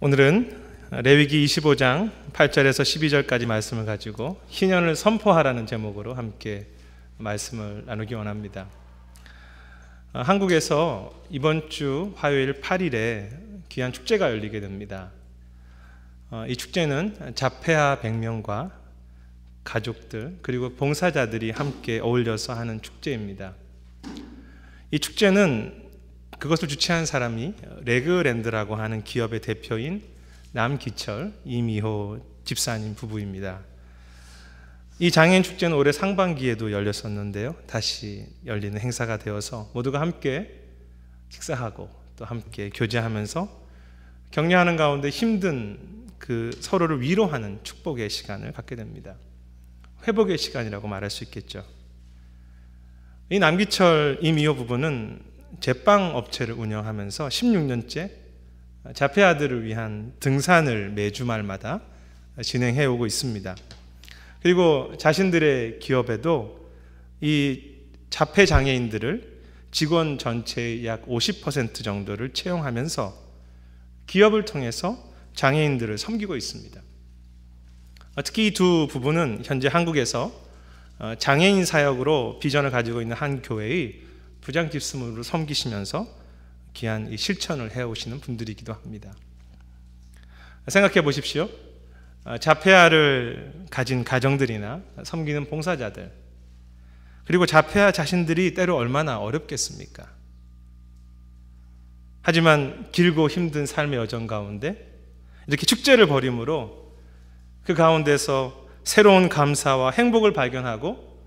오늘은 레위기 25장 8절에서 12절까지 말씀을 가지고 희년을 선포하라는 제목으로 함께 말씀을 나누기 원합니다. 한국에서 이번 주 화요일 8일에 귀한 축제가 열리게 됩니다. 이 축제는 자폐아 100명과 가족들 그리고 봉사자들이 함께 어울려서 하는 축제입니다. 이 축제는 그것을 주최한 사람이 레그랜드라고 하는 기업의 대표인 남기철, 이미호 집사님 부부입니다. 이 장애인 축제는 올해 상반기에도 열렸었는데요, 다시 열리는 행사가 되어서 모두가 함께 식사하고 또 함께 교제하면서 격려하는 가운데 힘든 서로를 위로하는 축복의 시간을 갖게 됩니다. 회복의 시간이라고 말할 수 있겠죠. 이 남기철, 이미호 부부는 제빵 업체를 운영하면서 16년째 자폐아들을 위한 등산을 매주 말마다 진행해 오고 있습니다. 그리고 자신들의 기업에도 이 자폐 장애인들을 직원 전체의 약 50% 정도를 채용하면서 기업을 통해서 장애인들을 섬기고 있습니다. 특히 이 두 부부는 현재 한국에서 장애인 사역으로 비전을 가지고 있는 한 교회의 부장집사으로 섬기시면서 귀한 이 실천을 해오시는 분들이기도 합니다. 생각해 보십시오. 자폐아를 가진 가정들이나 섬기는 봉사자들, 그리고 자폐아 자신들이 때로 얼마나 어렵겠습니까? 하지만 길고 힘든 삶의 여정 가운데 이렇게 축제를 벌임으로 그 가운데서 새로운 감사와 행복을 발견하고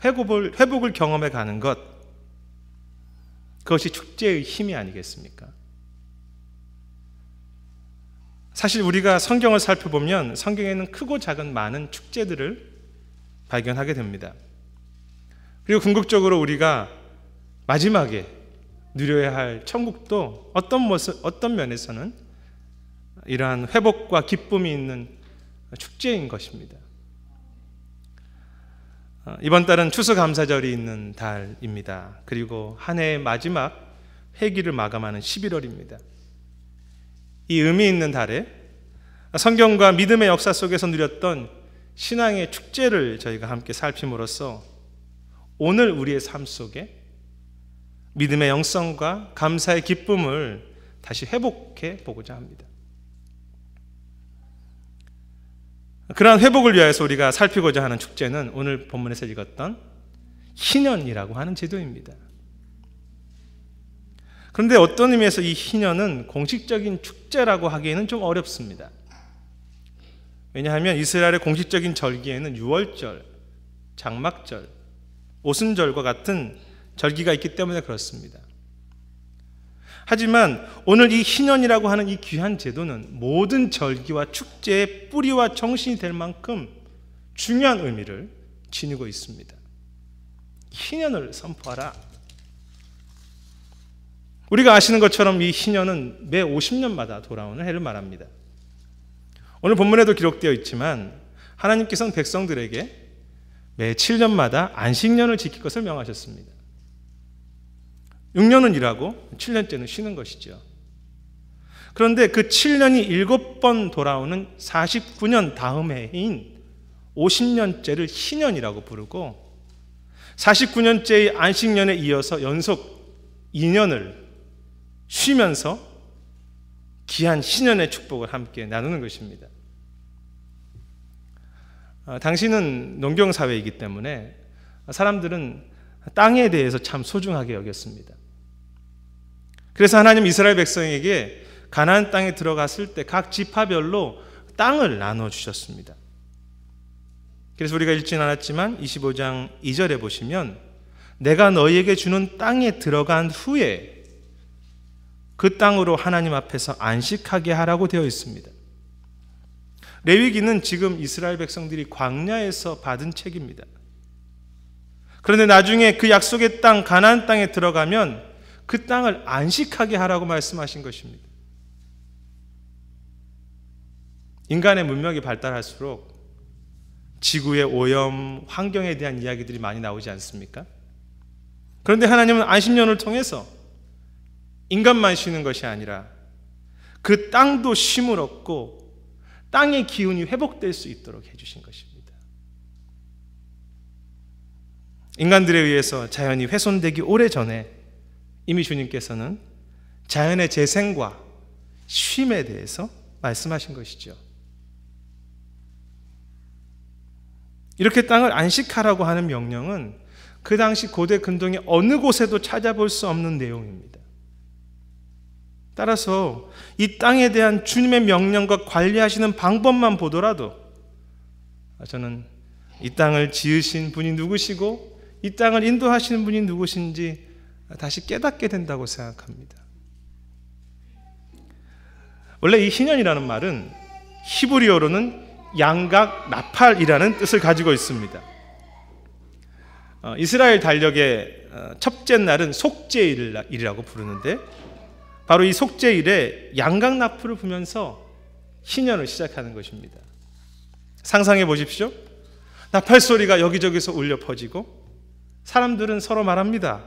회복을 경험해 가는 것, 그것이 축제의 힘이 아니겠습니까? 사실 우리가 성경을 살펴보면 성경에는 크고 작은 많은 축제들을 발견하게 됩니다. 그리고 궁극적으로 우리가 마지막에 누려야 할 천국도 어떤 면에서는 이러한 회복과 기쁨이 있는 축제인 것입니다. 이번 달은 추수감사절이 있는 달입니다. 그리고 한 해의 마지막 회기를 마감하는 11월입니다. 이 의미 있는 달에 성경과 믿음의 역사 속에서 누렸던 신앙의 축제를 저희가 함께 살핌으로써 오늘 우리의 삶 속에 믿음의 영성과 감사의 기쁨을 다시 회복해 보고자 합니다. 그러한 회복을 위해서 우리가 살피고자 하는 축제는 오늘 본문에서 읽었던 희년이라고 하는 제도입니다. 그런데 어떤 의미에서 이 희년은 공식적인 축제라고 하기에는 좀 어렵습니다. 왜냐하면 이스라엘의 공식적인 절기에는 유월절, 장막절, 오순절과 같은 절기가 있기 때문에 그렇습니다. 하지만 오늘 이 희년이라고 하는 이 귀한 제도는 모든 절기와 축제의 뿌리와 정신이 될 만큼 중요한 의미를 지니고 있습니다. 희년을 선포하라. 우리가 아시는 것처럼 이 희년은 매 50년마다 돌아오는 해를 말합니다. 오늘 본문에도 기록되어 있지만 하나님께서는 백성들에게 매 7년마다 안식년을 지킬 것을 명하셨습니다. 6년은 일하고 7년째는 쉬는 것이죠. 그런데 그 7년이 7번 돌아오는 49년 다음 해인 50년째를 희년이라고 부르고 49년째의 안식년에 이어서 연속 2년을 쉬면서 귀한 희년의 축복을 함께 나누는 것입니다. 당시는 농경사회이기 때문에 사람들은 땅에 대해서 참 소중하게 여겼습니다. 그래서 하나님 이스라엘 백성에게 가나안 땅에 들어갔을 때 각 지파별로 땅을 나눠주셨습니다. 그래서 우리가 읽진 않았지만 25장 2절에 보시면 내가 너희에게 주는 땅에 들어간 후에 그 땅으로 하나님 앞에서 안식하게 하라고 되어 있습니다. 레위기는 지금 이스라엘 백성들이 광야에서 받은 책입니다. 그런데 나중에 그 약속의 땅 가나안 땅에 들어가면 그 땅을 안식하게 하라고 말씀하신 것입니다. 인간의 문명이 발달할수록 지구의 오염, 환경에 대한 이야기들이 많이 나오지 않습니까? 그런데 하나님은 안식년을 통해서 인간만 쉬는 것이 아니라 그 땅도 쉼을 얻고 땅의 기운이 회복될 수 있도록 해주신 것입니다. 인간들에 의해서 자연이 훼손되기 오래전에 이미 주님께서는 자연의 재생과 쉼에 대해서 말씀하신 것이죠. 이렇게 땅을 안식하라고 하는 명령은 그 당시 고대 근동의 어느 곳에도 찾아볼 수 없는 내용입니다. 따라서 이 땅에 대한 주님의 명령과 관리하시는 방법만 보더라도 저는 이 땅을 지으신 분이 누구시고 이 땅을 인도하시는 분이 누구신지 다시 깨닫게 된다고 생각합니다. 원래 이 희년이라는 말은 히브리어로는 양각 나팔이라는 뜻을 가지고 있습니다. 이스라엘 달력의 첫째 날은 속죄일이라고 부르는데 바로 이 속죄일에 양각 나팔을 불면서 희년을 시작하는 것입니다. 상상해 보십시오. 나팔 소리가 여기저기서 울려 퍼지고 사람들은 서로 말합니다.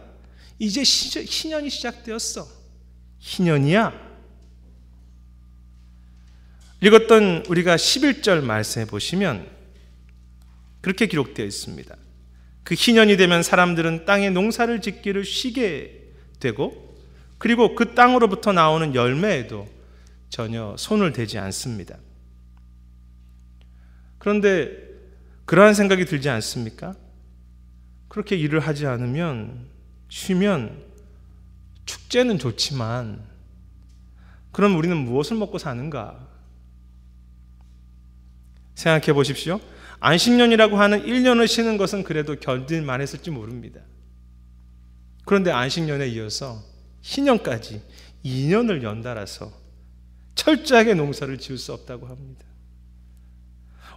이제 희년이 시작되었어. 희년이야. 읽었던 우리가 11절 말씀해 보시면 그렇게 기록되어 있습니다. 그 희년이 되면 사람들은 땅에 농사를 짓기를 쉬게 되고 그리고 그 땅으로부터 나오는 열매에도 전혀 손을 대지 않습니다. 그런데 그러한 생각이 들지 않습니까? 그렇게 일을 하지 않으면 쉬면 축제는 좋지만 그럼 우리는 무엇을 먹고 사는가? 생각해 보십시오. 안식년이라고 하는 1년을 쉬는 것은 그래도 견딜만 했을지 모릅니다. 그런데 안식년에 이어서 희년까지 2년을 연달아서 철저하게 농사를 지을 수 없다고 합니다.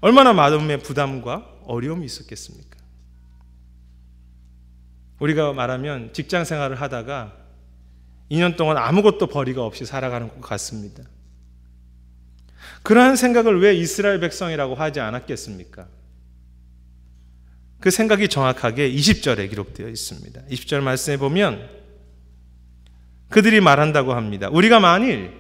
얼마나 마음의 부담과 어려움이 있었겠습니까? 우리가 말하면 직장 생활을 하다가 2년 동안 아무것도 벌이가 없이 살아가는 것 같습니다. 그러한 생각을 왜 이스라엘 백성이라고 하지 않았겠습니까? 그 생각이 정확하게 20절에 기록되어 있습니다. 20절 말씀에 보면 그들이 말한다고 합니다. 우리가 만일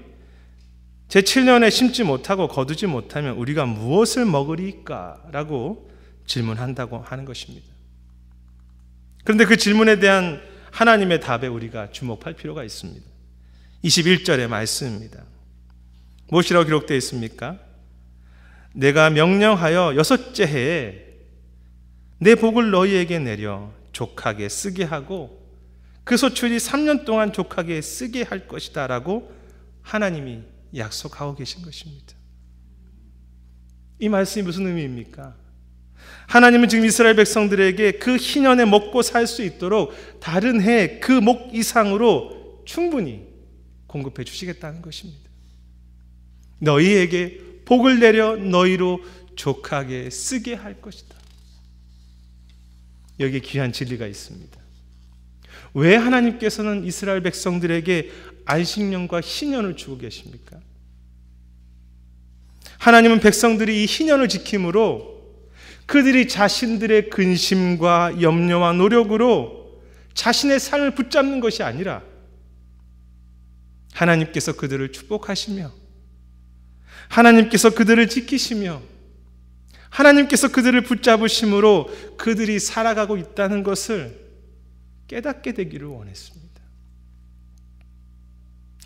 제7년에 심지 못하고 거두지 못하면 우리가 무엇을 먹으리까? 라고 질문한다고 하는 것입니다. 그런데 그 질문에 대한 하나님의 답에 우리가 주목할 필요가 있습니다. 21절의 말씀입니다. 무엇이라고 기록되어 있습니까? 내가 명령하여 6째 해에 내 복을 너희에게 내려 족하게 쓰게 하고 그 소출이 3년 동안 족하게 쓰게 할 것이다 라고 하나님이 약속하고 계신 것입니다. 이 말씀이 무슨 의미입니까? 하나님은 지금 이스라엘 백성들에게 그 희년에 먹고 살 수 있도록 다른 해 그 목 이상으로 충분히 공급해 주시겠다는 것입니다. 너희에게 복을 내려 너희로 족하게 쓰게 할 것이다. 여기에 귀한 진리가 있습니다. 왜 하나님께서는 이스라엘 백성들에게 안식년과 희년을 주고 계십니까? 하나님은 백성들이 이 희년을 지킴으로 그들이 자신들의 근심과 염려와 노력으로 자신의 삶을 붙잡는 것이 아니라 하나님께서 그들을 축복하시며 하나님께서 그들을 지키시며 하나님께서 그들을 붙잡으심으로 그들이 살아가고 있다는 것을 깨닫게 되기를 원했습니다.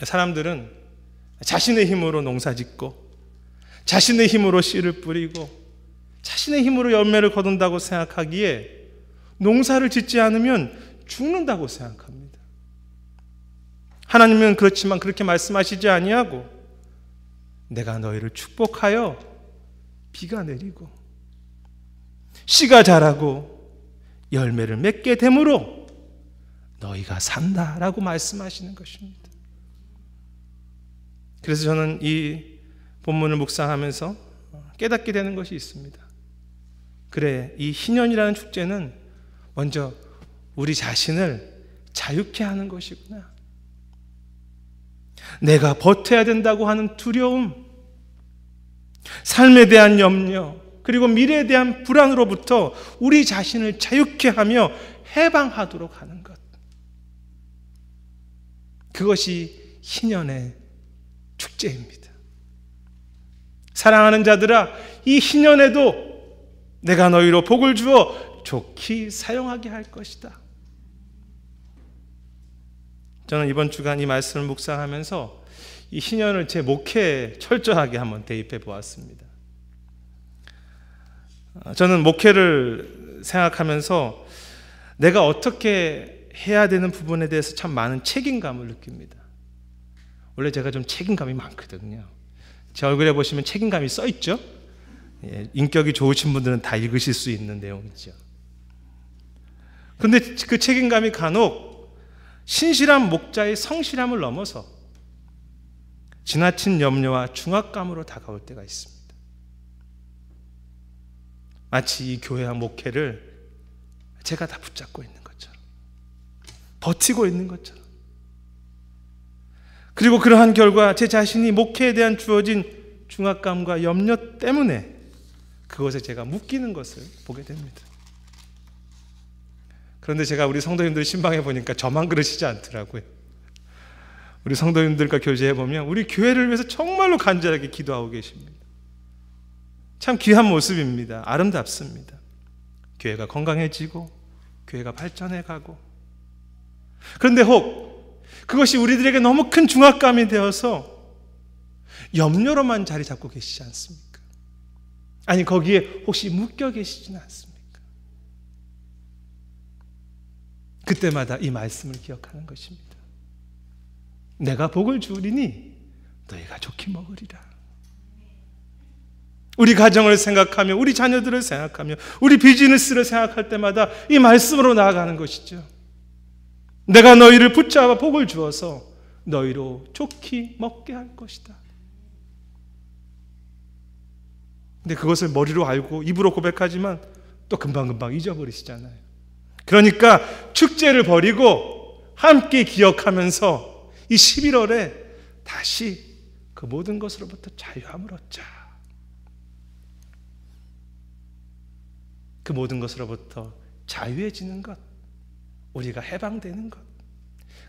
사람들은 자신의 힘으로 농사짓고 자신의 힘으로 씨를 뿌리고 자신의 힘으로 열매를 거둔다고 생각하기에 농사를 짓지 않으면 죽는다고 생각합니다. 하나님은 그렇지만 그렇게 말씀하시지 아니하고 내가 너희를 축복하여 비가 내리고 씨가 자라고 열매를 맺게 되므로 너희가 산다라고 말씀하시는 것입니다. 그래서 저는 이 본문을 묵상하면서 깨닫게 되는 것이 있습니다. 그래, 이 희년이라는 축제는 먼저 우리 자신을 자유케 하는 것이구나. 내가 버텨야 된다고 하는 두려움, 삶에 대한 염려, 그리고 미래에 대한 불안으로부터 우리 자신을 자유케 하며 해방하도록 하는 것. 그것이 희년의 축제 축제입니다. 사랑하는 자들아, 이 희년에도 내가 너희로 복을 주어 좋게 사용하게 할 것이다. 저는 이번 주간 이 말씀을 묵상하면서 이 희년을 제 목회에 철저하게 한번 대입해 보았습니다. 저는 목회를 생각하면서 내가 어떻게 해야 되는 부분에 대해서 참 많은 책임감을 느낍니다. 원래 제가 좀 책임감이 많거든요. 제 얼굴에 보시면 책임감이 써 있죠? 인격이 좋으신 분들은 다 읽으실 수 있는 내용이죠. 그런데 그 책임감이 간혹 신실한 목자의 성실함을 넘어서 지나친 염려와 중압감으로 다가올 때가 있습니다. 마치 이 교회와 목회를 제가 다 붙잡고 있는 것처럼, 버티고 있는 것처럼, 그리고 그러한 결과 제 자신이 목회에 대한 주어진 중압감과 염려 때문에 그것에 제가 묶이는 것을 보게 됩니다. 그런데 제가 우리 성도님들 신방해 보니까 저만 그러시지 않더라고요. 우리 성도님들과 교제해 보면 우리 교회를 위해서 정말로 간절하게 기도하고 계십니다. 참 귀한 모습입니다. 아름답습니다. 교회가 건강해지고 교회가 발전해가고, 그런데 혹 그것이 우리들에게 너무 큰 중압감이 되어서 염려로만 자리 잡고 계시지 않습니까? 아니, 거기에 혹시 묶여 계시지는 않습니까? 그때마다 이 말씀을 기억하는 것입니다. 내가 복을 주리니 너희가 좋게 먹으리라. 우리 가정을 생각하며, 우리 자녀들을 생각하며, 우리 비즈니스를 생각할 때마다 이 말씀으로 나아가는 것이죠. 내가 너희를 붙잡아 복을 주어서 너희로 좋게 먹게 할 것이다. 근데 그것을 머리로 알고 입으로 고백하지만 또 금방금방 잊어버리시잖아요. 그러니까 축제를 버리고 함께 기억하면서 이 11월에 다시 그 모든 것으로부터 자유함을 얻자. 그 모든 것으로부터 자유해지는 것, 우리가 해방되는 것,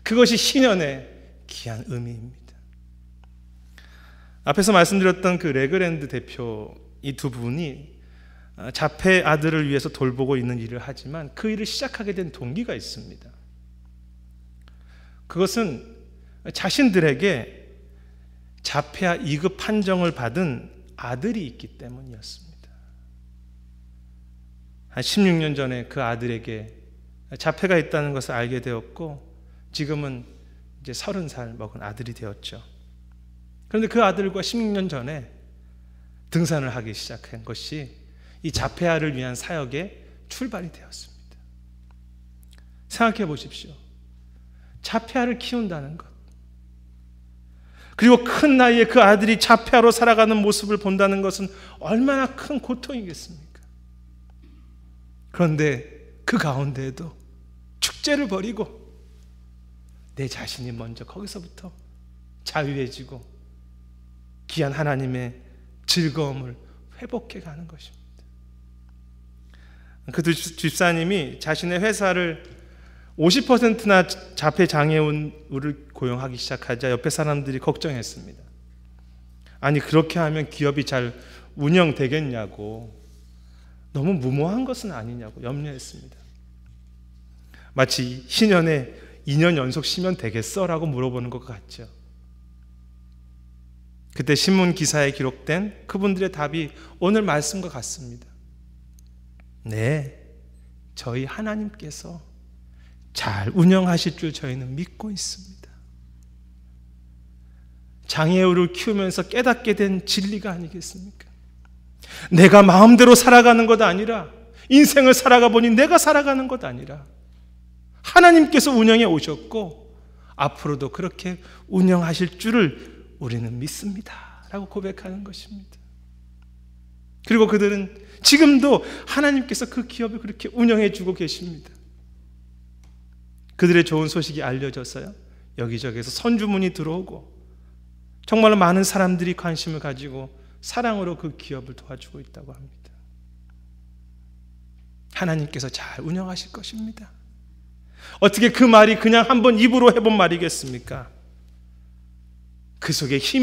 그것이 신년의 귀한 의미입니다. 앞에서 말씀드렸던 그 레그랜드 대표, 이 두 분이 자폐 아들을 위해서 돌보고 있는 일을 하지만 그 일을 시작하게 된 동기가 있습니다. 그것은 자신들에게 자폐아 2급 판정을 받은 아들이 있기 때문이었습니다. 한 16년 전에 그 아들에게 자폐가 있다는 것을 알게 되었고, 지금은 이제 30살 먹은 아들이 되었죠. 그런데 그 아들과 16년 전에 등산을 하기 시작한 것이 이 자폐아를 위한 사역의 출발이 되었습니다. 생각해 보십시오. 자폐아를 키운다는 것, 그리고 큰 나이에 그 아들이 자폐아로 살아가는 모습을 본다는 것은 얼마나 큰 고통이겠습니까? 그런데 그 가운데에도 축제를 벌이고 내 자신이 먼저 거기서부터 자유해지고 귀한 하나님의 즐거움을 회복해 가는 것입니다. 그 집사님이 자신의 회사를 50%나 자폐 장애인을 고용하기 시작하자 옆에 사람들이 걱정했습니다. 아니, 그렇게 하면 기업이 잘 운영되겠냐고, 너무 무모한 것은 아니냐고 염려했습니다. 마치 신년에 2년 연속 쉬면 되겠어? 라고 물어보는 것 같죠. 그때 신문 기사에 기록된 그분들의 답이 오늘 말씀과 같습니다. 네, 저희 하나님께서 잘 운영하실 줄 저희는 믿고 있습니다. 장애우를 키우면서 깨닫게 된 진리가 아니겠습니까? 내가 마음대로 살아가는 것 아니라, 인생을 살아가 보니 내가 살아가는 것 아니라 하나님께서 운영해 오셨고 앞으로도 그렇게 운영하실 줄을 우리는 믿습니다 라고 고백하는 것입니다. 그리고 그들은 지금도 하나님께서 그 기업을 그렇게 운영해 주고 계십니다. 그들의 좋은 소식이 알려져서요, 여기저기에서 선주문이 들어오고 정말로 많은 사람들이 관심을 가지고 사랑으로 그 기업을 도와주고 있다고 합니다. 하나님께서 잘 운영하실 것입니다. 어떻게 그 말이 그냥 한번 입으로 해본 말이겠습니까? 그 속에 힘이